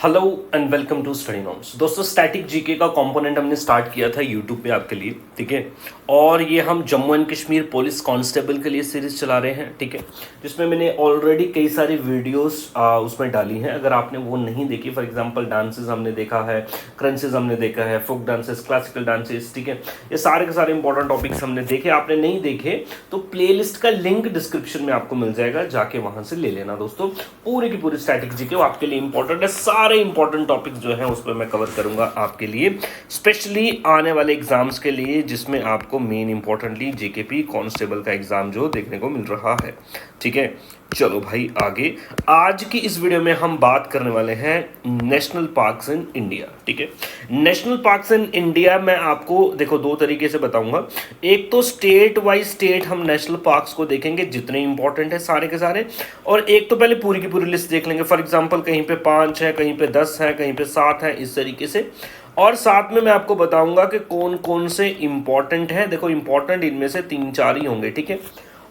Hello and welcome to study norms. दोस्तों static GK का component हमने स्टार्ट किया था यूट्यूब पे आपके लिए, ठीक है। और ये हम Jammu and Kashmir police constable के लिए सीरीज चला रहे हैं, ठीक है, जिसमें मैंने ऑलरेडी कई सारी वीडियोस उसमें डाली हैं। अगर आपने वो नहीं देखी, फॉर एग्जांपल डांसेस हमने देखा है, क्रंचेस हमने देखा है, फोक डांसेस, क्लासिकल डांसेस, ठीक है, ये सारे के सारे इंपॉर्टेंट टॉपिक्स हमने देखे। आपने नहीं देखे तो प्लेलिस्ट का लिंक डिस्क्रिप्शन में आपको मिल जाएगा, जाके वहां से ले लेना। दोस्तों पूरी की पूरी स्टैटिक जीके आपके लिए इंपॉर्टेंट है। सारे इंपॉर्टेंट टॉपिक्स जो हैं उस पर मैं कवर करूंगा आपके लिए, स्पेशली आने वाले एग्जाम्स के लिए, जिसमें आपको मेन इंपॉर्टेंटली जेकेपी कांस्टेबल का एग्जाम जो देखने को मिल रहा है, ठीक है। चलो भाई आगे, आज की इस वीडियो में हम बात करने वाले हैं नेशनल पार्क्स इन इंडिया, ठीक है। नेशनल पार्क्स इन इंडिया मैं आपको देखो दो तरीके से बताऊंगा। एक तो स्टेट वाइज स्टेट हम नेशनल पार्क्स को देखेंगे जितने इंपॉर्टेंट है सारे के सारे, और एक तो पहले पूरी की पूरी लिस्ट देख लेंगे। फॉर एग्जांपल कहीं पे 5 है, कहीं पे 10 है, कहीं पे 7 है, इस तरीके से। और साथ में मैं आपको बताऊंगा कि कौन कौन से इंपॉर्टेंट है। देखो इंपॉर्टेंट इनमें से 3-4 ही होंगे, ठीक है।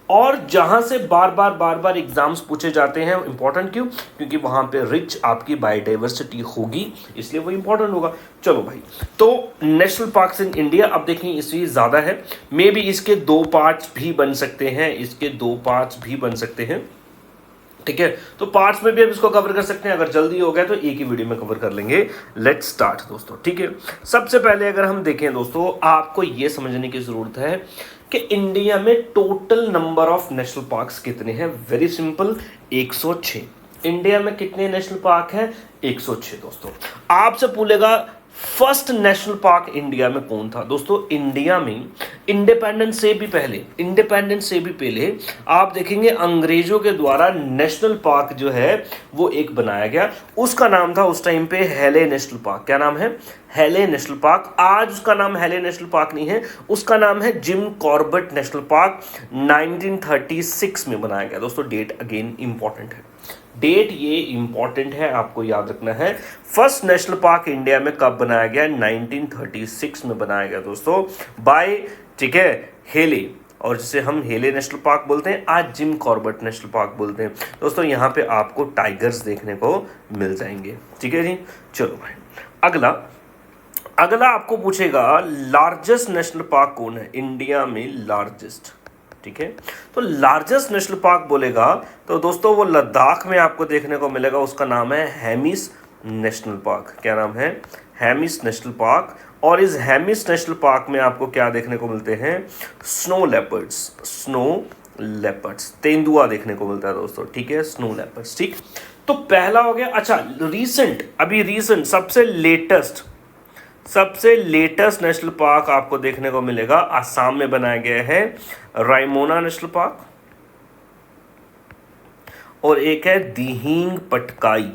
और जहां से बार बार एग्जाम्स पूछे जाते हैं, इंपॉर्टेंट क्यों? क्योंकि वहां पे रिच आपकी बायोडाइवर्सिटी होगी, इसलिए वो इंपॉर्टेंट होगा। चलो भाई, तो नेशनल पार्क्स इन इंडिया, अब देखें इसलिए ज्यादा है, मे बी इसके 2 पार्ट्स भी बन सकते हैं, इसके 2 पार्ट्स भी बन सकते हैं, ठीक है। तो पार्ट्स में भी अब इसको कवर कर सकते हैं, अगर जल्दी हो गया तो एक ही वीडियो में कवर कर लेंगे। लेट्स स्टार्ट दोस्तों, ठीक है। सबसे पहले अगर हम देखें दोस्तों, आपको यह समझने की जरूरत है कि इंडिया में total number of national parks कितने हैं। Very simple, 106। इंडिया में कितने नेशनल पार्क हैं? 106 दोस्तों। आपसे पूछेगा फर्स्ट नेशनल पार्क इंडिया में कौन था? दोस्तों इंडिया में इंडिपेंडेंस से भी पहले आप देखेंगे अंग्रेजों के द्वारा नेशनल पार्क जो है वो एक बनाया गया। उसका नाम था उस टाइम पे हेले नेशनल पार्क। क्या नाम है? हेले नेशनल पार्क। आज उसका नाम हेले नेशनल पार्क नहीं है, उसका नाम है जिम कॉर्बेट नेशनल पार्क। 1936 में बनाया गया दोस्तों। डेट अगेन इंपॉर्टेंट है, डेट ये इंपॉर्टेंट है, आपको याद रखना है। फर्स्ट नेशनल पार्क इंडिया में कब बनाया गया? 1936 में बनाया गया दोस्तों, बाय, ठीक है, हेले, और जिसे हम हेले नेशनल पार्क बोलते हैं, आज जिम कॉर्बेट नेशनल पार्क बोलते हैं दोस्तों। यहाँ पे आपको टाइगर्स देखने को मिल जाएंगे, ठीक है जी। चलो भाई, अगला आपको पूछेगा लार्जेस्ट नेशनल पार्क कौन है इंडिया में? लार्जेस्ट, ठीक है। तो लार्जेस्ट नेशनल पार्क बोलेगा तो दोस्तों वो लद्दाख में आपको देखने को मिलेगा, उसका नाम है हेमिस नेशनल पार्क। क्या नाम है? Hemis national park. और इस हेमिस नेशनल पार्क में आपको क्या देखने को मिलते हैं? स्नो लेपर्ड्स, तेंदुआ देखने को मिलता है दोस्तों, ठीक है, स्नो लेपर्ड्स, ठीक। तो पहला हो गया। अच्छा, रीसेंट सबसे लेटेस्ट नेशनल पार्क आपको देखने को मिलेगा, आसाम में बनाया गया है, रायमोना नेशनल पार्क, और एक है दिहिंग पटकाई।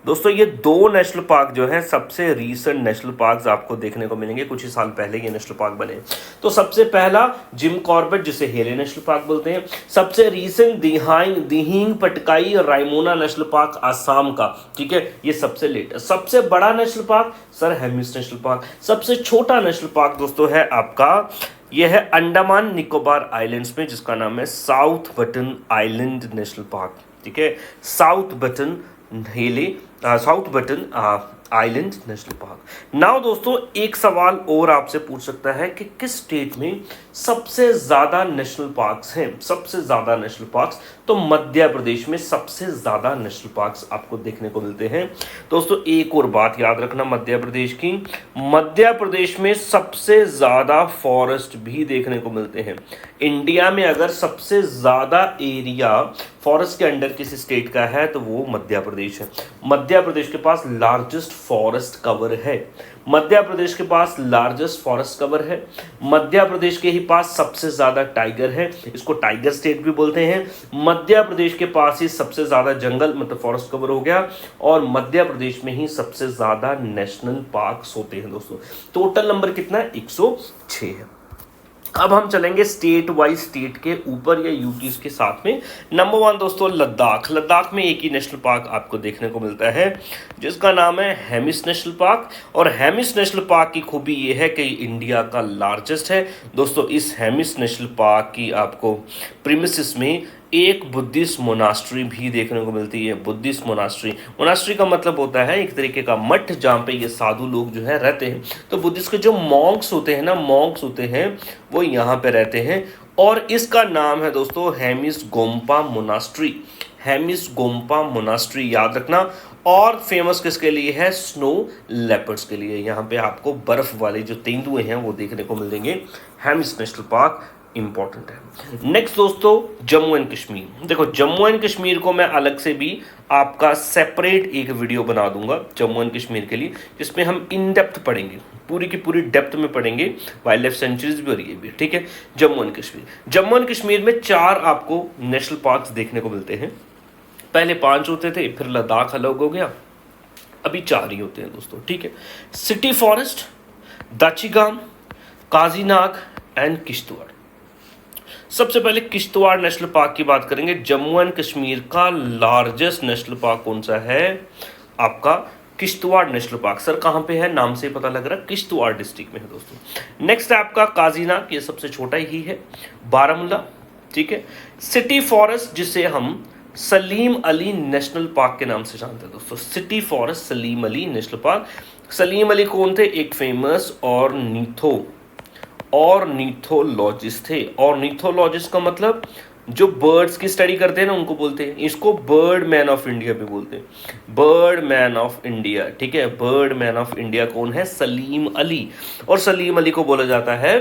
दोस्तों ये 2 नेशनल पार्क जो है सबसे रीसेंट नेशनल पार्क्स आपको देखने को मिलेंगे, कुछ ही साल पहले ये नेशनल पार्क बने। तो सबसे पहला जिम कॉर्बेट, जिसे हेले नेशनल पार्क बोलते हैं। सबसे रीसेंट दिहिंग पटकाई और रायमोना नेशनल पार्क आसाम का, ठीक है, ये सबसे लेटेस्ट। सबसे बड़ा national park sir Hemis national park. सबसे छोटा नेशनल पार्क दोस्तों है आपका, यह है अंडमान निकोबार आइलैंड्स में, जिसका नाम है south button island national park, ठीक है, south button island national park. Now दोस्तों एक सवाल और आपसे पूछ सकता है कि किस स्टेट में सबसे ज्यादा नेशनल पार्क्स हैं? सबसे ज्यादा नेशनल पार्क्स, तो मध्य प्रदेश में सबसे ज्यादा नेशनल पार्क्स आपको देखने को मिलते हैं दोस्तों। एक और बात याद रखना मध्य प्रदेश की, मध्य प्रदेश में सबसे ज्यादा फॉरेस्ट भी देखने को मिलते हैं। इंडिया में अगर सबसे ज्यादा एरिया फॉरेस्ट के अंडर किसी स्टेट का है तो वो मध्य प्रदेश है। मध्य प्रदेश के पास लार्जेस्ट फॉरेस्ट कवर है, मध्य प्रदेश के पास लार्जेस्ट फॉरेस्ट कवर है, मध्य प्रदेश के ही पास सबसे ज्यादा टाइगर है, इसको टाइगर स्टेट भी बोलते हैं। मध्य प्रदेश के पास ही सबसे ज्यादा जंगल मतलब फॉरेस्ट कवर हो गया, और मध्य प्रदेश में ही सबसे ज्यादा नेशनल पार्क्स होते हैं दोस्तों। टोटल नंबर कितना है? 106 है। अब हम चलेंगे स्टेट वाइज स्टेट के ऊपर या यूटीज के साथ में। नंबर 1 दोस्तों लद्दाख में एक ही नेशनल पार्क आपको देखने को मिलता है, जिसका नाम है हेमिस नेशनल पार्क। और हेमिस नेशनल पार्क की खूबी ये है कि इंडिया का लार्जेस्ट है दोस्तों। इस हेमिस नेशनल पार्क की आपको प्रीमिसेस में एक बुद्धिस्ट मोनास्ट्री भी देखने को मिलती है। बुद्धिस्ट मोनास्ट्री, मोनास्ट्री का मतलब होता है एक तरीके का मठ जहाँ पे ये साधु लोग जो है रहते हैं। तो बुद्धिस्ट के जो मॉन्क्स होते हैं ना, मॉन्क्स होते हैं वो यहाँ पे रहते हैं। और इसका नाम है दोस्तों हेमिस गोम्पा मोनास्ट्री। हेमिस गोम्पा मोनास्ट्री याद रखना। और फेमस किसके लिए है? स्नो लेपर्ड्स के लिए। यहाँ पे आपको बर्फ वाले जो तेंदुए हैं वो देखने को मिल जाएंगे। हेमिस नेशनल पार्क इंपॉर्टेंट है। नेक्स्ट दोस्तों जम्मू एंड कश्मीर। देखो जम्मू एंड कश्मीर को मैं अलग से भी आपका सेपरेट एक वीडियो बना दूंगा जम्मू एंड कश्मीर के लिए, जिसमें हम इन डेप्थ पढ़ेंगे, पूरी की पूरी डेप्थ में पढ़ेंगे, वाइल्ड लाइफ सेंचुरीज भी और ये भी। ठीक है, जम्मू एंड कश्मीर। जम्मू एंड कश्मीर में 4 आपको नेशनल पार्क देखने को मिलते हैं। पहले 5 होते थे, फिर लद्दाख अलग हो गया, अभी 4 ही होते हैं दोस्तों। ठीक है, city forest, Dachigam, Kazinag and Kishtwar. सबसे पहले किश्तवाड़ नेशनल पार्क की बात करेंगे। जम्मू एंड कश्मीर का लार्जेस्ट नेशनल पार्क कौन सा है? आपका किश्तवाड़ नेशनल पार्क। सर कहां पे है? नाम से पता लग रहा है, किश्तवाड़ डिस्ट्रिक्ट में है दोस्तों। नेक्स्ट है आपका काजीनाग, ये सबसे छोटा ही है, बारामूला। ठीक है, सिटी फॉरेस्ट जिसे हम सलीम अली नेशनल पार्क के नाम से जानते हैं दोस्तों। City forest Salim Ali national park. Salim Ali कौन थे? एक फेमस ऑर्निथोलॉजिस्ट थे। ऑर्निथोलॉजिस्ट का मतलब जो बर्ड्स की स्टडी करते हैं ना, उनको बोलते हैं, इसको बर्ड मैन ऑफ इंडिया भी बोलते हैं। Bird man of India. ठीक है, बर्ड मैन ऑफ इंडिया कौन है? सलीम अली। और सलीम अली को बोला जाता है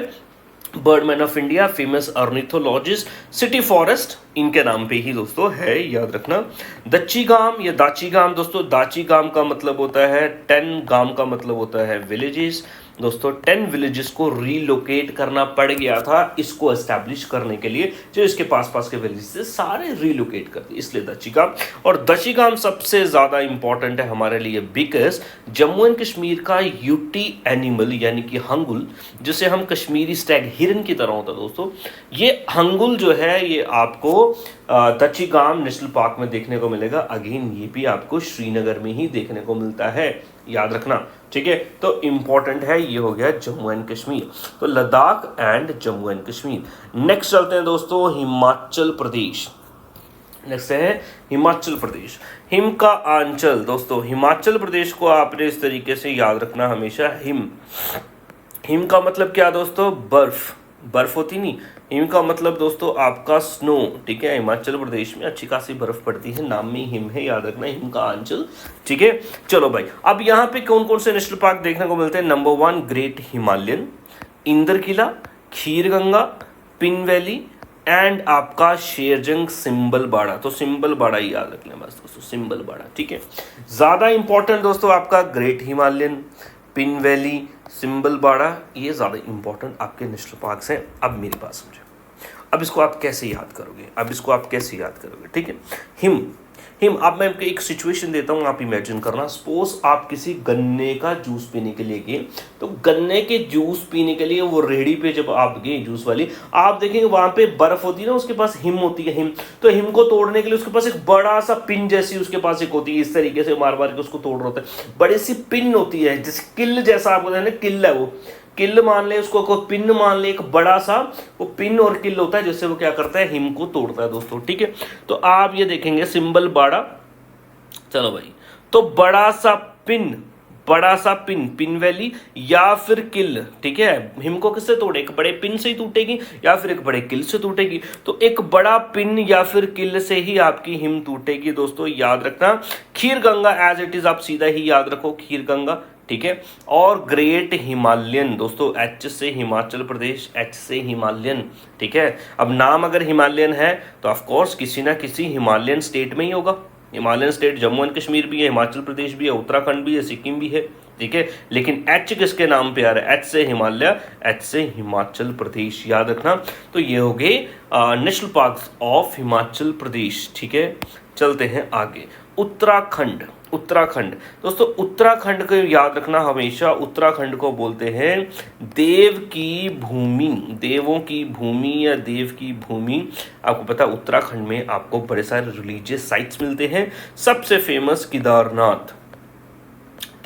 Birdman of India, famous ornithologist. City forest इनके नाम पे ही दोस्तों है, याद रखना। दच्चीगाम या दाचीगाम दोस्तों, दाचीगाम का मतलब होता है 10, गाम का मतलब होता है विलेजेस दोस्तों। 10 विलेजेस को रीलोकेट करना पड़ गया था इसको एस्टैब्लिश करने के लिए, जो इसके पास के विलेजेस थे सारे रीलोकेट कर दिए, इसलिए दच्चीगाम। और दच्चीगाम सबसे ज्यादा इंपॉर्टेंट है हमारे लिए बिकॉज जम्मू एंड कश्मीर का यूटी एनिमल यानी कि हंगुल, जिसे हम कश्मीरी स्टैग हिरन की तरह होता है दोस्तों, ये हंगुल जो है ये आपको दच्चीगाम नेशनल पार्क में देखने को मिलेगा। अगेन ये भी आपको श्रीनगर में ही देखने को मिलता है, याद रखना। ठीक है, तो इंपॉर्टेंट है, ये हो गया जम्मू एंड कश्मीर। तो Ladakh and Jammu and Kashmir. Next चलते हैं दोस्तों हिमाचल प्रदेश। नेक्स्ट है हिमाचल प्रदेश। हिम का आंचल दोस्तों, हिमाचल प्रदेश को आपने इस तरीके से याद रखना हमेशा। हिम का मतलब क्या दोस्तों? बर्फ होती नहीं। हिम का मतलब दोस्तों आपका स्नो। ठीक है, हिमाचल प्रदेश में अच्छी खासी बर्फ पड़ती है, नाम में हिम है, याद रखना, हिम का आंचल। ठीक है, चलो भाई, अब यहाँ पे कौन कौन से नेशनल पार्क देखने को मिलते हैं? Number 1 great Himalayan, Inder Qila, kheer Ganga, pin valley and आपका शेरजंग सिंबल बाड़ा। तो सिंबल बाड़ा ही याद रखना बस दोस्तों, सिंबल बाड़ा। ठीक है, ज्यादा इंपॉर्टेंट दोस्तों आपका great Himalayan, pin valley, symbol बाड़ा, ये ज़्यादा इंपॉर्टेंट आपके नेशनल पार्क्स हैं। अब मेरी बात समझे, अब इसको आप कैसे याद करोगे? ठीक है, हिम अब मैं आपको एक सिचुएशन देता हूँ, आप इमेजिन करना। सपोज आप किसी गन्ने का जूस पीने के लिए गए, तो गन्ने के जूस पीने के लिए वो रेहड़ी पे जब आप गए जूस वाली, आप देखेंगे वहां पे बर्फ होती है ना, उसके पास हिम होती है। हिम तो हिम को तोड़ने के लिए उसके पास एक बड़ा सा पिन जैसी उसके पास एक होती है, इस तरीके से मार मार के उसको तोड़ रहा होता है। बड़ी सी पिन होती है, जैसे किल जैसा, आपको ना किल है, वो किल मान ले, उसको कोई पिन मान ले, एक बड़ा सा वो पिन और किल होता है, जिससे वो क्या करता है, हिम को तोड़ता है दोस्तों। ठीक है, तो आप ये देखेंगे सिंबल बाड़ा। चलो भाई, तो बड़ा सा पिन वैली या फिर किल। ठीक है, हिम को किससे तोड़े? एक बड़े पिन से ही टूटेगी या फिर एक बड़े किल से टूटेगी। तो एक बड़ा पिन या फिर किल से ही आपकी हिम टूटेगी दोस्तों, याद रखना। खीर गंगा एज इट इज आप सीधा ही याद रखो, खीर गंगा। ठीक है, और ग्रेट हिमालयन दोस्तों, एच से हिमाचल प्रदेश, एच से हिमालयन। ठीक है, अब नाम अगर हिमालयन है तो ऑफ कोर्स किसी ना किसी हिमालयन स्टेट में ही होगा। Himalayan state Jammu and Kashmir भी है, हिमाचल प्रदेश भी है, उत्तराखंड भी है, सिक्किम भी है। ठीक है, लेकिन एच किसके नाम पे आ रहा है? एच से हिमालय, एच से हिमाचल प्रदेश, याद रखना। तो ये हो गए national parks of Himachal Pradesh. ठीक है, चलते हैं आगे। उत्तराखंड दोस्तों, उत्तराखंड को याद रखना हमेशा। उत्तराखंड को बोलते हैं देव की भूमि, देवों की भूमि या देव की भूमि। आपको पता है उत्तराखंड में आपको बड़े सारे रिलीजियस साइट्स मिलते हैं। सबसे फेमस केदारनाथ।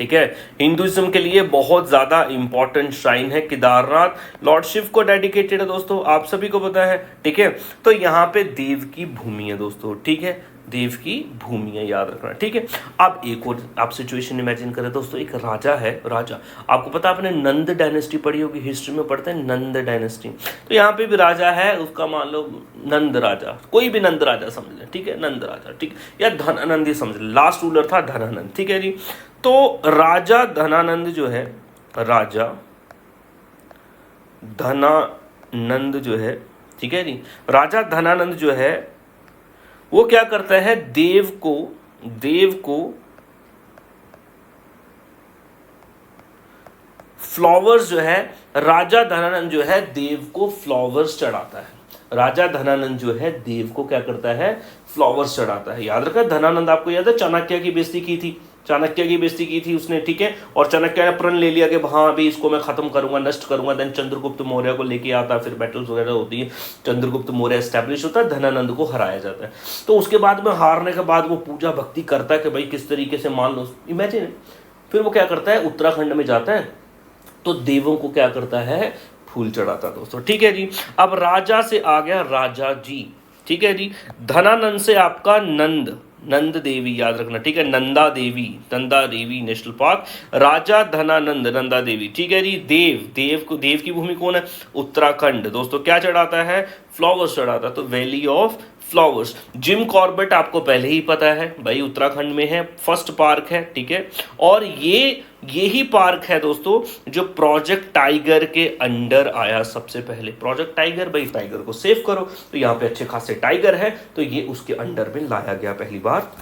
ठीक है। हिंदुइज्म के लिए बहुत ज़्यादा इंपॉर्टेंट श्राइन है केदारनाथ, लॉर्ड शिव को डेडिकेटेड है दोस्तों, आप सभी को पता है, ठीक है। तो यहाँ पे देव की भूमि है दोस्तों, ठीक है, देव की भूमि है, याद रखना, ठीक है। अब एक और आप सिचुएशन इमेजिन करें दोस्तों, एक राजा है, राजा, आपको पता आपने नंद डायनेस्टी पढ़ी होगी, हिस्ट्री में पढ़ते हैं नंद डायनेस्टी, तो यहाँ पे भी राजा है, उसका मान लो नंद राजा, कोई भी नंद राजा समझ लें, ठीक है, नंद राजा, ठीक, या धनानंद ही समझ लें, लास्ट रूलर था धनानंद, ठीक है जी। तो राजा धनानंद जो है, राजा धनानंद जो है, ठीक है जी, राजा धनानंद जो है वो क्या करता है, देव को फ्लावर्स जो है, राजा धनानंद जो है देव को फ्लावर्स चढ़ाता है, राजा धनानंद जो है देव को क्या करता है, फ्लावर्स चढ़ाता है। याद रखा, धनानंद आपको याद है चाणक्य की बेइज्जती की थी, चाणक्य की बेइज्जती की थी उसने, ठीक है, और चाणक्य ने प्रण ले लिया कि हाँ अभी इसको मैं खत्म करूंगा, नष्ट करूंगा, देन चंद्रगुप्त मौर्य को लेके आता, फिर बैटल्स वगैरह होती है, चंद्रगुप्त मौर्य एस्टैब्लिश होता है, धनानंद को हराया जाता है। तो उसके बाद में हारने के बाद वो पूजा भक्ति करता है कि भाई किस तरीके से, मान लो इमेजिन, फिर वो क्या करता है, उत्तराखंड में जाता है, तो देवों को क्या करता है, फूल चढ़ाता दोस्तों, ठीक है जी। अब राजा से आ गया राजा जी, ठीक है जी, धनानंद से आपका नंद देवी, याद रखना, ठीक है, नंदा देवी नेशनल पार्क, राजा धनानंद, नंदा देवी, ठीक है जी। देव की भूमि कौन है, उत्तराखंड दोस्तों, क्या चढ़ाता है, फ्लावर्स चढ़ाता है, तो valley of flowers. Jim Corbett आपको पहले ही पता है भाई, उत्तराखंड में है, फर्स्ट पार्क है, ठीक है, और यही पार्क है दोस्तों जो प्रोजेक्ट टाइगर के अंडर आया सबसे पहले। प्रोजेक्ट टाइगर, भाई टाइगर को सेव करो, तो यहाँ पे अच्छे खासे टाइगर है, तो ये उसके अंडर में लाया गया पहली बार।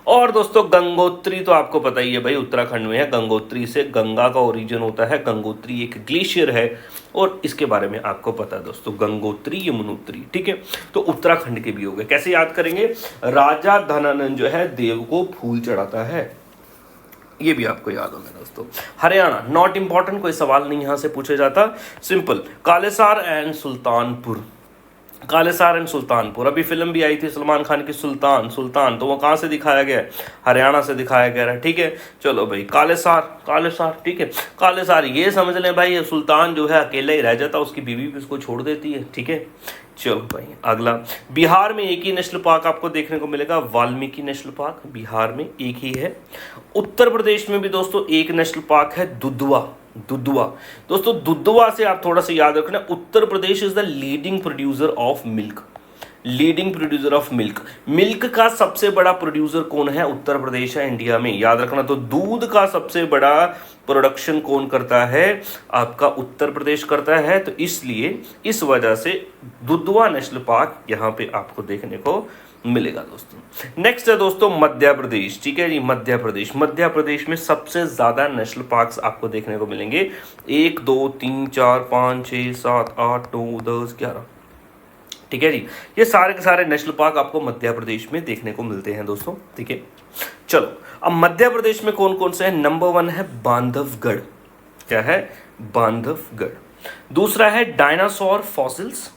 और दोस्तों गंगोत्री तो आपको पता ही है भाई, उत्तराखंड में है, गंगोत्री से गंगा का ओरिजिन होता है, गंगोत्री एक ग्लेशियर है, और इसके बारे में आपको पता है दोस्तों, गंगोत्री यमुनोत्री, ठीक है। तो उत्तराखंड के भी हो गए, कैसे याद करेंगे, राजा धनानंद जो है देव को फूल चढ़ाता है, ये भी आपको याद होगा दोस्तों। हरियाणा नॉट इंपॉर्टेंट, कोई सवाल नहीं यहां से पूछा जाता, simple, Kalesar and Sultanpur, Kalesar and Sultanpur, अभी फिल्म भी आई थी सलमान खान की, सुल्तान, तो वो कहाँ से दिखाया गया है, हरियाणा से दिखाया गया है, ठीक है। चलो भाई कालेसार, ठीक है, कालेसार ये समझ लें भाई, सुल्तान जो है अकेला ही रह जाता, उसकी बीवी भी उसको छोड़ देती है, ठीक है। चलो भाई अगला, बिहार में एक ही नेशनल पार्क आपको देखने को मिलेगा, वाल्मीकि नेशनल पार्क, बिहार में एक ही है। उत्तर प्रदेश में भी दोस्तों एक नेशनल पार्क है, दुधवा दोस्तों, दुधवा से आप थोड़ा सा याद रखना, Uttar Pradesh is the leading producer of milk, milk का सबसे बड़ा प्रोड्यूसर कौन है, उत्तर प्रदेश है इंडिया में, याद रखना। तो दूध का सबसे बड़ा प्रोडक्शन कौन करता है, आपका उत्तर प्रदेश करता है, तो इसलिए इस वजह से दुधवा नेशनल पार्क यहाँ पे आपको देखने को मिलेगा दोस्तों। नेक्स्ट है दोस्तों मध्य प्रदेश, ठीक है जी, मध्य प्रदेश में सबसे ज्यादा नेशनल पार्क्स आपको देखने को मिलेंगे, 1 2 3 4 5 6 7 8 9 10 11, ठीक है जी, ये सारे के सारे नेशनल पार्क आपको मध्य प्रदेश में देखने को मिलते हैं दोस्तों, ठीक है। चलो अब मध्य प्रदेश में कौन कौन से हैं, नंबर 1 है बांधवगढ़, क्या है, बांधवगढ़। दूसरा है डायनासोर फॉसिल्स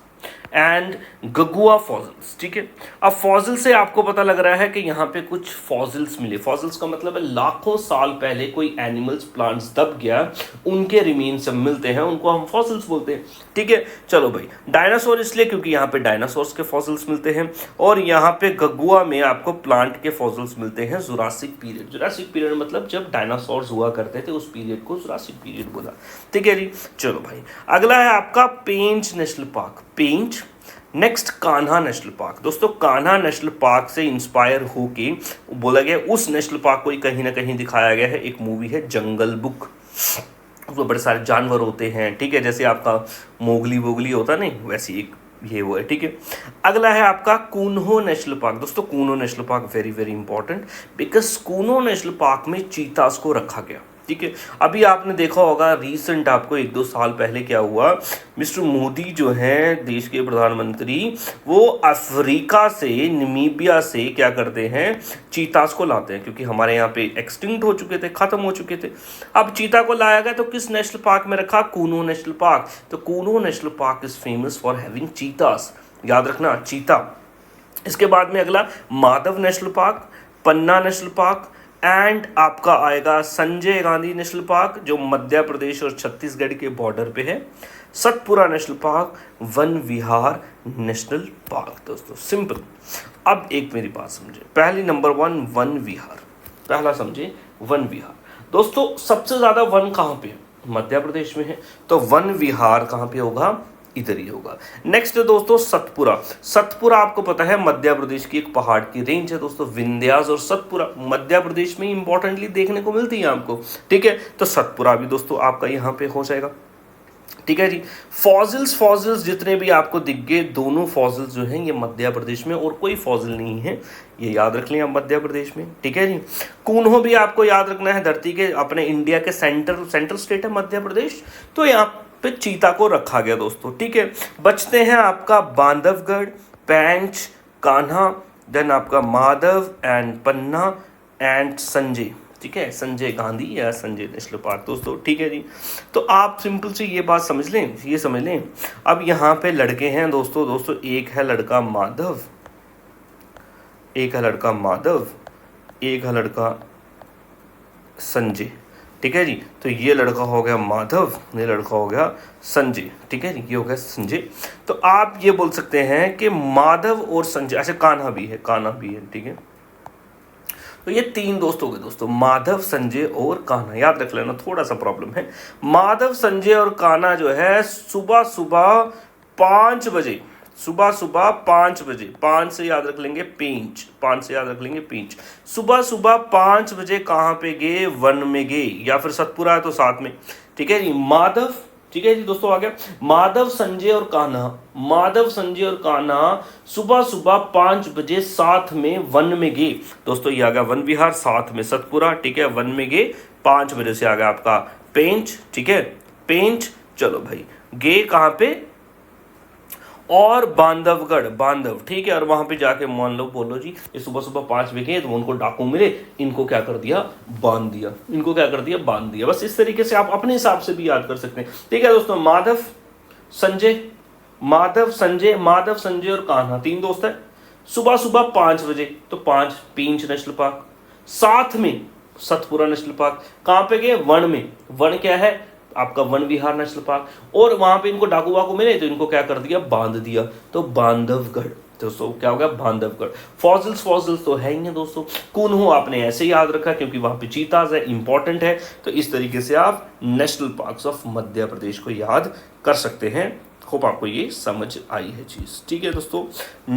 एंड गगुआ फॉसिल्स, ठीक है। अब फॉसिल से आपको पता लग रहा है कि यहाँ पे कुछ फॉसिल्स मिले, फॉसिल्स का मतलब है लाखों साल पहले कोई एनिमल्स प्लांट्स दब गया, उनके रिमेन्स सब मिलते हैं, उनको हम फॉसिल्स बोलते हैं, ठीक है। चलो भाई डायनासोर इसलिए क्योंकि यहाँ पे डायनासोर्स के फॉसिल्स मिलते हैं, और यहाँ पे गगुआ में आपको प्लांट के फॉसिल्स मिलते हैं, जुरासिक पीरियड मतलब जब डायनासोर्स हुआ करते थे उस पीरियड को जुरासिक पीरियड बोला, ठीक है जी। चलो भाई अगला है आपका पेंच नेशनल पार्क, पेंच। नेक्स्ट कान्हा नेशनल पार्क, दोस्तों कान्हा नेशनल पार्क से इंस्पायर होके बोला गया, उस नेशनल पार्क को कहीं ना कहीं दिखाया गया है, एक मूवी है जंगल बुक, उसमें बड़े सारे जानवर होते हैं, ठीक है, जैसे आपका मोगली होता नहीं, वैसी एक ये वो है, ठीक है। अगला है आपका कून्हो नेशनल पार्क, दोस्तों Kuno national park very very important, because Kuno national park में चीतास को रखा गया, ठीक है। अभी आपने देखा होगा रीसेंट, आपको 1-2 साल पहले क्या हुआ, मिस्टर मोदी जो हैं देश के प्रधानमंत्री, वो अफ्रीका से, नमीबिया से क्या करते हैं, चीतास को लाते हैं, क्योंकि हमारे यहाँ पे एक्सटिंक्ट हो चुके थे, खत्म हो चुके थे। अब चीता को लाया गया तो किस नेशनल पार्क में रखा, कून्हो नेशनल पार्क। तो Kuno national park is famous for having cheetahs, याद रखना चीता। इसके बाद में अगला Madhav national park, Panna national park, and आपका आएगा संजय गांधी नेशनल पार्क जो मध्य प्रदेश और छत्तीसगढ़ के बॉर्डर पे है। सतपुरा नेशनल पार्क, वन विहार नेशनल पार्क। दोस्तों सिंपल। अब एक मेरी बात समझे, पहली नंबर 1 वन विहार, पहला समझे वन विहार। दोस्तों सबसे ज्यादा वन कहाँ पे है? मध्य प्रदेश में है, तो वन विहार कहाँ पे होगा? इधर ही होगा। नेक्स्ट है दोस्तों सतपुरा। सतपुरा आपको पता है मध्य प्रदेश की एक पहाड़ की रेंज है दोस्तों, विंध्यास और सतपुरा मध्य प्रदेश में इंपॉर्टेंटली देखने को मिलती है आपको, ठीक है। तो सतपुरा भी दोस्तों आपका यहाँ पे हो जाएगा, ठीक है जी। फॉसिल्स जितने भी आपको दिख गए, दोनों फॉसिल्स जो हैं ये मध्य प्रदेश में, और कोई फॉसिल नहीं है, ये याद रख लें आप मध्य प्रदेश में, ठीक है जी। कून्हो भी आपको याद रखना है, धरती के अपने इंडिया के सेंट्रल स्टेट है मध्य प्रदेश, तो यहाँ पे चीता को रखा गया दोस्तों, ठीक है। बचते हैं आपका बांधवगढ़, पेंच, कान्हा, देन आपका Madhav and Panna and Sanjay, ठीक है, संजय गांधी या संजय नेशनल पार्क दोस्तों, ठीक है जी। तो आप सिंपल से ये बात समझ लें, ये समझ लें। अब यहाँ पे लड़के हैं दोस्तों, एक है लड़का माधव, एक है लड़का माधव, एक है लड़का संजय, ठीक है जी। तो ये लड़का हो गया माधव, ये लड़का हो गया संजय, ठीक है जी, ये हो गया संजय। तो आप ये बोल सकते हैं कि माधव और संजय, अच्छा कान्हा भी है, कान्हा भी है, ठीक है। तो ये तीन दोस्त हो गए दोस्तों, माधव, संजय और कान्हा, याद रख लेना, थोड़ा सा प्रॉब्लम है। माधव, संजय और कान्हा जो है सुबह सुबह 5 बजे, सुबह सुबह 5 बजे, 5 से याद रख लेंगे पेंच, 5 से याद रख लेंगे पेंच, सुबह सुबह 5 बजे कहाँ पे गए? वन में गए, या फिर सतपुरा है तो साथ में, ठीक है जी। माधव, ठीक है जी दोस्तों, आ गया माधव, संजय और कान्हा, माधव, संजय और कान्हा सुबह सुबह 5 बजे साथ में वन में गए दोस्तों, ये आ गया वन विहार, साथ में सतपुरा, ठीक है, वन में गए 5 बजे से आ गया आपका पेंच, ठीक है, पेंच। चलो भाई, गए कहाँ पे? और बांधवगढ़, बांधव, ठीक है, और वहां पे जाके मान लो, बोलो जी ये सुबह सुबह 5 बजे तो उनको डाकू मिले, इनको क्या कर दिया? बांध दिया, इनको क्या कर दिया? बांध दिया। बस इस तरीके से आप अपने हिसाब से भी याद कर सकते हैं, ठीक है दोस्तों। माधव, संजय, माधव, संजय, माधव, संजय और कान्हा, 3 दोस्त है। सुबह सुबह 5 बजे, तो 5 पेंच नेशनल पार्क, साथ में सतपुरा नेशनल पार्क, कहां पे गए? वन में। वन क्या है? आपका वन विहार नेशनल पार्क, और वहां पे इनको डाकू वाकू मिले तो इनको क्या कर दिया? बांध दिया, तो बांधवगढ़ दोस्तों, क्या हो गया? बांधवगढ़। फॉसिल्स तो है ही है दोस्तों। कून्हो आपने ऐसे याद रखा क्योंकि वहां पे चीताज है, इंपॉर्टेंट है, तो इस तरीके से आप national parks of Madhya Pradesh को याद कर सकते हैं। होप आपको ये समझ आई है चीज, ठीक है दोस्तों।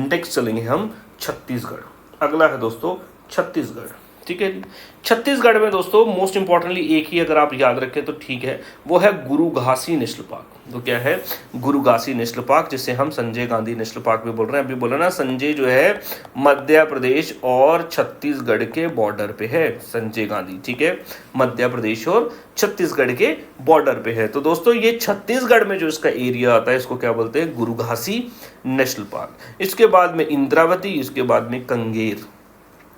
नेक्स्ट चलेंगे हम छत्तीसगढ़। अगला है दोस्तों छत्तीसगढ़, ठीक है। छत्तीसगढ़ में दोस्तों मोस्ट इंपॉर्टेंटली एक ही अगर आप याद रखें तो ठीक है, वो है गुरु घासी नेशनल पार्क। तो क्या है? गुरु घासी नेशनल पार्क, जिसे हम संजय गांधी नेशनल पार्क भी बोल रहे हैं। अभी बोला ना, संजय जो है मध्य प्रदेश और छत्तीसगढ़ के बॉर्डर पे है, संजय गांधी, ठीक है, मध्य प्रदेश और छत्तीसगढ़ के बॉर्डर पे है। तो दोस्तों ये छत्तीसगढ़ में जो इसका एरिया आता है, इसको क्या बोलते हैं? गुरु घासी नेशनल पार्क। इसके बाद में इंद्रावती, इसके बाद में कंगेर,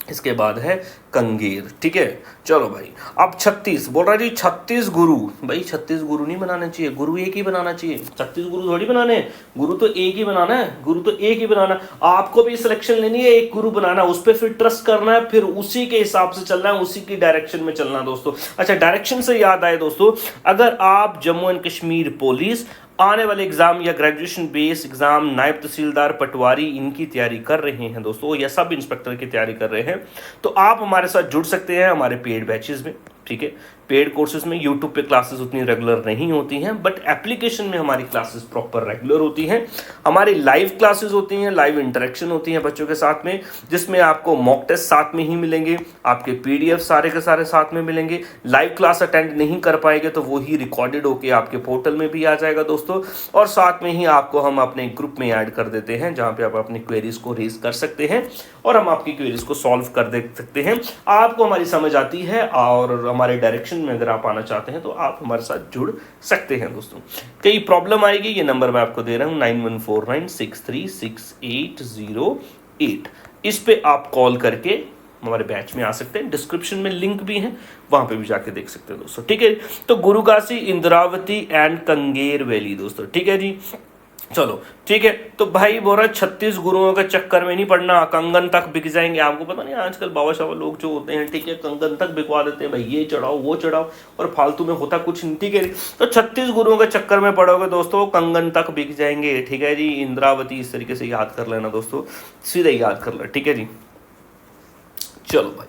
इसके बाद है कंगेर, ठीक है। चलो भाई, अब 36 बोल रहा है जी, 36 गुरु। भाई 36 गुरु नहीं बनाना चाहिए, गुरु एक ही बनाना चाहिए। 36 गुरु थोड़ी बनाने, गुरु तो एक ही बनाना है, गुरु तो एक ही बनाना। आपको भी सिलेक्शन लेनी है, एक गुरु बनाना, उस पर फिर ट्रस्ट करना है, फिर उसी के हिसाब से चलना है, उसी की डायरेक्शन में चलना दोस्तों। अच्छा, डायरेक्शन से याद आए दोस्तों, अगर आप जम्मू एंड कश्मीर पुलिस आने वाले एग्जाम या ग्रेजुएशन बेस एग्जाम, नायब तहसीलदार, पटवारी, इनकी तैयारी कर रहे हैं दोस्तों, या सब इंस्पेक्टर की तैयारी कर रहे हैं, तो आप हमारे साथ जुड़ सकते हैं हमारे पेड बैचेस में, ठीक है। पेड कोर्सेज में यूट्यूब पे क्लासेस उतनी रेगुलर नहीं होती हैं, बट एप्लीकेशन में हमारी क्लासेस प्रॉपर रेगुलर होती हैं। हमारी लाइव क्लासेस होती हैं, लाइव इंटरेक्शन होती हैं बच्चों के साथ में, जिसमें आपको मॉक टेस्ट साथ में ही मिलेंगे, आपके पीडीएफ सारे के सारे साथ में मिलेंगे। लाइव क्लास अटेंड नहीं कर पाएंगे तो वो ही रिकॉर्डेड होके आपके पोर्टल में भी आ जाएगा दोस्तों, और साथ में ही आपको हम अपने ग्रुप में ऐड कर देते हैं, जहाँ पे आप अपनी क्वेरीज को रेज कर सकते हैं और हम आपकी क्वेरीज को सॉल्व कर दे सकते हैं। आपको हमारी समझ आती है और हमारे डायरेक्शन में अगर आप आना चाहते हैं तो आप हमारे साथ जुड़ सकते हैं दोस्तों। कई प्रॉब्लम आएगी, ये नंबर मैं आपको दे रहा हूं 9149636808, इस पे आप कॉल करके हमारे बैच में आ सकते हैं। डिस्क्रिप्शन में लिंक भी है, वहां पे भी जाके देख सकते हैं दोस्तों, ठीक है। तो गुरुघासी, इंद्रावती एंड कंगेर वैली दोस्तों, ठीक है जी। चलो ठीक है। तो भाई बोल रहा है 36 गुरुओं के चक्कर में नहीं पड़ना, कंगन तक बिक जाएंगे। आपको पता नहीं आजकल बाबा शाबा लोग जो होते हैं, ठीक है, कंगन तक बिकवा देते हैं, भाई ये चढ़ाओ वो चढ़ाओ, और फालतू में होता कुछ नहीं, ठीक है। तो 36 गुरुओं के चक्कर में पड़ोगे दोस्तों, कंगन तक बिक जाएंगे, ठीक है जी। इंद्रावती इस तरीके से याद कर लेना दोस्तों, सीधे याद कर लेना, ठीक है जी। चलो भाई,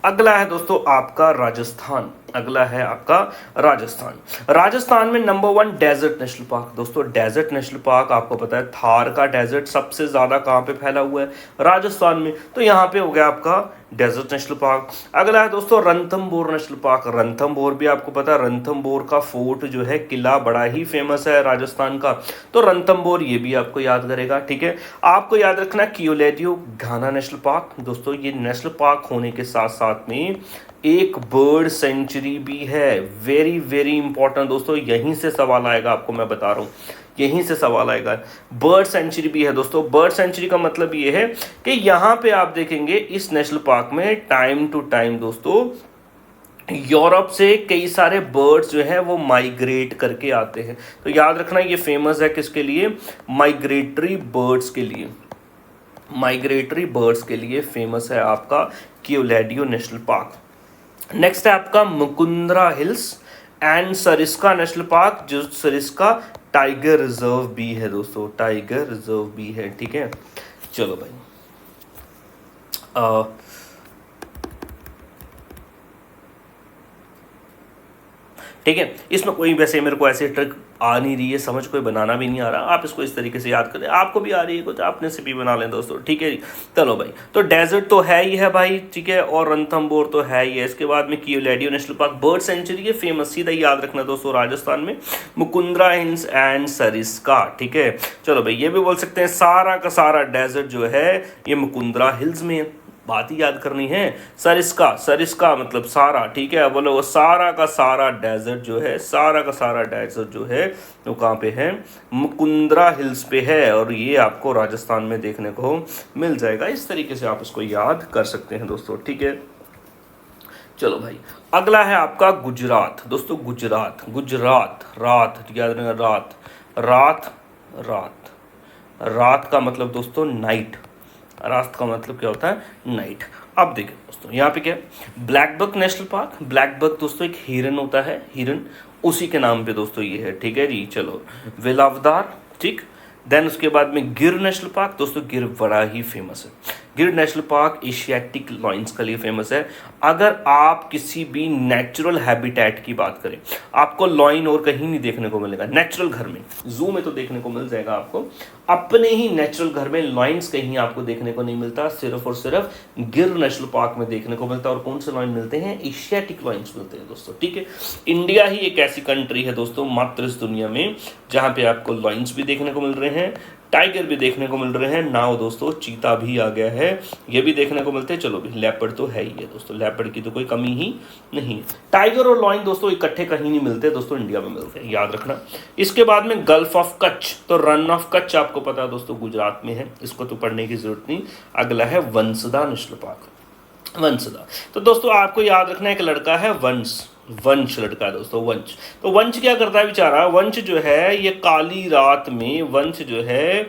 अगला है दोस्तों आपका राजस्थान। अगला है आपका राजस्थान। राजस्थान में नंबर 1 डेजर्ट नेशनल पार्क। दोस्तों डेजर्ट नेशनल पार्क आपको पता है थार का डेजर्ट सबसे ज्यादा कहां पे फैला हुआ है, राजस्थान में। तो यहां पे हो गया आपका डेजर्ट नेशनल पार्क। अगला है दोस्तों रणथंभौर नेशनल पार्क। रणथंभौर भी आपको पता है, रणथंभौर का फोर्ट जो है, किला बड़ा ही फेमस है राजस्थान का। तो रणथंभौर ये भी आपको याद करेगा, ठीक है। आपको याद रखना कियोलेडियो घाना नेशनल पार्क। दोस्तों ये नेशनल पार्क होने के साथ साथ में एक बर्ड सेंचुरी भी है। वेरी वेरी इंपॉर्टेंट दोस्तों, यहीं से सवाल आएगा, आपको मैं बता रहा हूं, यहीं से सवाल आएगा। बर्ड सेंचुरी भी है दोस्तों। बर्ड सेंचुरी का मतलब ये है कि यहां पे आप देखेंगे इस नेशनल पार्क में टाइम टू टाइम दोस्तों यूरोप से कई सारे बर्ड्स जो हैं वो माइग्रेट करके आते हैं। तो याद रखना ये फेमस है किसके लिए, माइग्रेटरी बर्ड्स के लिए। माइग्रेटरी बर्ड्स के लिए फेमस है आपका कियोलेडियो नेशनल पार्क। नेक्स्ट है आपका Mukundra hills and Sariska national park, जो सरिस्का टाइगर रिजर्व भी है दोस्तों, टाइगर रिजर्व भी है, ठीक है। चलो भाई, ठीक है। इसमें कोई वैसे मेरे को ऐसे ट्रिक आ नहीं रही है, समझ कोई बनाना भी नहीं आ रहा। आप इसको इस तरीके से याद करें, आपको भी आ रही है कुछ, आपने से भी बना लें दोस्तों, ठीक है। चलो भाई, तो डेजर्ट तो है ही है भाई, ठीक है, और रणथंभौर तो है ही है। इसके बाद में कियोलेडियो नेशनल पार्क बर्ड सेंचुरी है फेमस, सीधा याद रखना दोस्तों, राजस्थान में मुकुंदरा हिल्स एंड सरिस्का, ठीक है। चलो भाई, ये भी बोल सकते हैं सारा का सारा डेजर्ट जो है ये मुकुंदरा हिल्स में है, बात ही याद करनी है। सरिस्का, सरिस्का मतलब सारा, ठीक है। बोलो वो सारा का सारा डेजर्ट जो है, सारा का सारा डेजर्ट जो है वो कहाँ पे है, मुकुंदरा हिल्स पे है, और ये आपको राजस्थान में देखने को मिल जाएगा। इस तरीके से आप इसको याद कर सकते हैं दोस्तों, ठीक है। चलो भाई, अगला है आपका गुजरात। दोस्तों गुजरात, गुजरात, रात याद रखना, रात, रात, रात, रात का मतलब दोस्तों नाइट, रात का मतलब क्या होता है, नाइट। अब देखिए दोस्तों, यहाँ पे क्या है, blackbuck national park. Blackbuck दोस्तों एक हिरन होता है, हिरन, उसी के नाम पे दोस्तों ये है, ठीक है जी। चलो, वेलावदार, ठीक। देन उसके बाद में गिर नेशनल पार्क। दोस्तों गिर बड़ा ही फेमस है। गिर नेशनल पार्क एशियाटिक लॉयंस के लिए फेमस है। अगर आप किसी भी नेचुरल हैबिटेट की बात करें, आपको लॉइन और कहीं नहीं देखने को मिलेगा। नेचुरल घर में, जू में तो देखने को मिल जाएगा आपको, अपने ही नेचुरल घर में लॉयंस कहीं आपको देखने को नहीं मिलता, सिर्फ और सिर्फ गिर नेशनल पार्क में देखने को मिलता है। और कौन से लॉयन मिलते हैं, एशियाटिक लॉयंस मिलते हैं दोस्तों, ठीक है। इंडिया ही एक ऐसी कंट्री है दोस्तों मात्र इस दुनिया में जहां पे आपको लॉयंस भी देखने को मिल रहे हैं, टाइगर भी देखने को मिल रहे हैं, नाउ दोस्तों चीता भी आ गया है, ये भी देखने को मिलते हैं। चलो भी, लेपर्ड तो है ही है दोस्तों, लेपर्ड की तो कोई कमी ही नहीं। टाइगर और लॉयन दोस्तों इकट्ठे कहीं नहीं मिलते दोस्तों, इंडिया में मिलते हैं, याद रखना। इसके बाद में गल्फ ऑफ कच्छ, तो रन ऑफ कच्छ आपको पता है दोस्तों गुजरात में है, इसको तो पढ़ने की जरूरत नहीं। अगला है वंसदा नेशनल पार्क, वंसदा। तो दोस्तों आपको याद रखना, एक लड़का है वंश, वंश लड़का है दोस्तों, वंश। तो वंश क्या करता है बेचारा, वंश जो है ये काली रात में, वंश जो है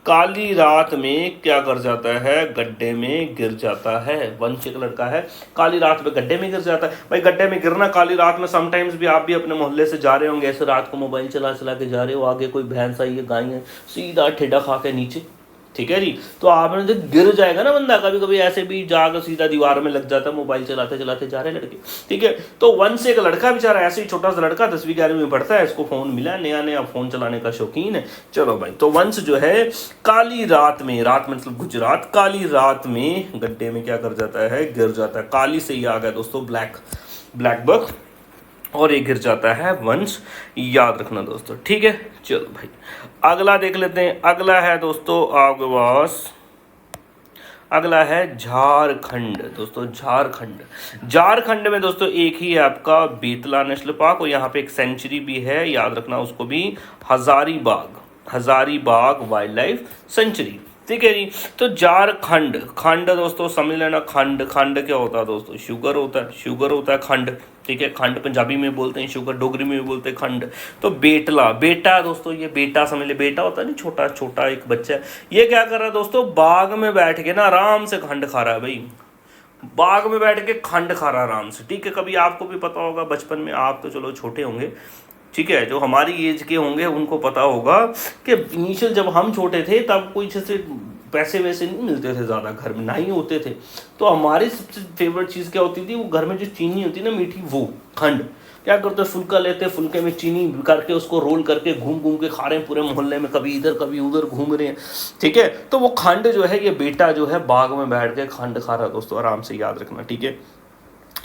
काली रात में क्या कर जाता है, गड्ढे में गिर जाता है। वंश एक लड़का है, काली रात में गड्ढे में गिर जाता है। भाई गड्ढे में गिरना काली रात में, समटाइम्स भी आप भी अपने मोहल्ले से जा रहे होंगे, ऐसे रात को मोबाइल चला चला के जा रहे हो, आगे कोई भैंस आई है, गाय है, सीधा ठेडा खा के नीचे, ठीक है जी। तो आपने जो गिर जाएगा ना बंदा, कभी कभी ऐसे भी जाकर सीधा दीवार में लग जाता है, मोबाइल चलाते चलाते जा रहे लड़के, ठीक है। तो वन से एक लड़का बेचारा, ऐसे ही छोटा सा लड़का 10वीं 11वीं में पढ़ता है, इसको फोन मिला, नया नया फोन चलाने का शौकीन है। चलो भाई, तो वंश जो है काली रात में, रात में मतलब गुजरात, काली रात में गड्ढे में क्या कर जाता है, गिर जाता है। काली से ही आ गया दोस्तों ब्लैक, ब्लैक बक, और ये गिर जाता है वंश, याद रखना दोस्तों, ठीक है। चलो भाई, अगला देख लेते हैं। अगला है दोस्तों आपके पास, अगला है झारखंड। दोस्तों झारखंड, झारखंड में दोस्तों एक ही है आपका बेतला नेशनल पार्क, और यहाँ पे एक सेंचुरी भी है, याद रखना उसको भी, Hazaribagh, Hazaribagh wild life sanctuary, ठीक है जी। तो झारखंड, खंड दोस्तों समझ लेना, खंड, खंड क्या होता है दोस्तों, शुगर होता है, शुगर होता है खंड, ठीक है। खंड पंजाबी में बोलते हैं, शुगर डोगरी में भी बोलते हैं खंड। तो बेटला, बेटा दोस्तों, ये बेटा समझ ले, बेटा होता है नहीं, छोटा छोटा एक बच्चा। ये क्या कर रहा है दोस्तों, बाग में बैठ के ना आराम से खंड खा रहा है भाई, बाग में बैठ के खंड खा रहा आराम से, ठीक है। कभी आपको भी पता होगा बचपन में, आप तो चलो छोटे होंगे, ठीक है, जो हमारी एज के होंगे उनको पता होगा कि इनिशियल जब हम छोटे थे तब कोई जैसे पैसे वैसे नहीं मिलते थे ज़्यादा, घर में ना ही होते थे। तो हमारी सबसे फेवरेट चीज़ क्या होती थी, वो घर में जो चीनी होती ना मीठी, वो खंड, क्या करते, फुल्का लेते, फुल्के में चीनी करके उसको रोल करके घूम घूम के खा रहे हैं पूरे मोहल्ले में, कभी इधर कभी उधर घूम रहे हैं, ठीक है। तो वो खंड जो है, ये बेटा जो है बाग में बैठ के खंड खा रहा है दोस्तों, आराम से याद रखना, ठीक है।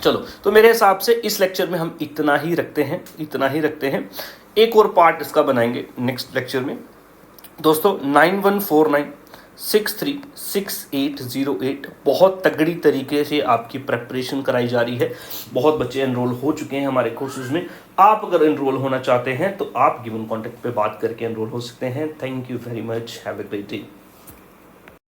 चलो, तो मेरे हिसाब से इस लेक्चर में हम इतना ही रखते हैं, इतना ही रखते हैं। एक और पार्ट इसका बनाएंगे नेक्स्ट लेक्चर में दोस्तों। 9149636808 बहुत तगड़ी तरीके से आपकी प्रेपरेशन कराई जा रही है। बहुत बच्चे एनरोल हो चुके हैं हमारे कोर्सेज में। आप अगर एनरोल होना चाहते हैं तो आप गिवन कॉन्टेक्ट पे बात करके एनरोल हो सकते हैं। Thank you very much, have a great day.